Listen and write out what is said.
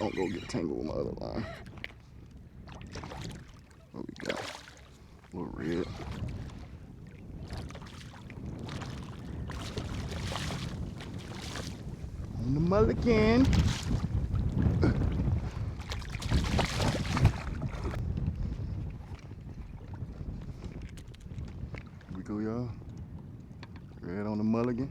Don't go get tangled with my other line. What we got? A little red. On the mulligan. Here we go, y'all. Red on the mulligan.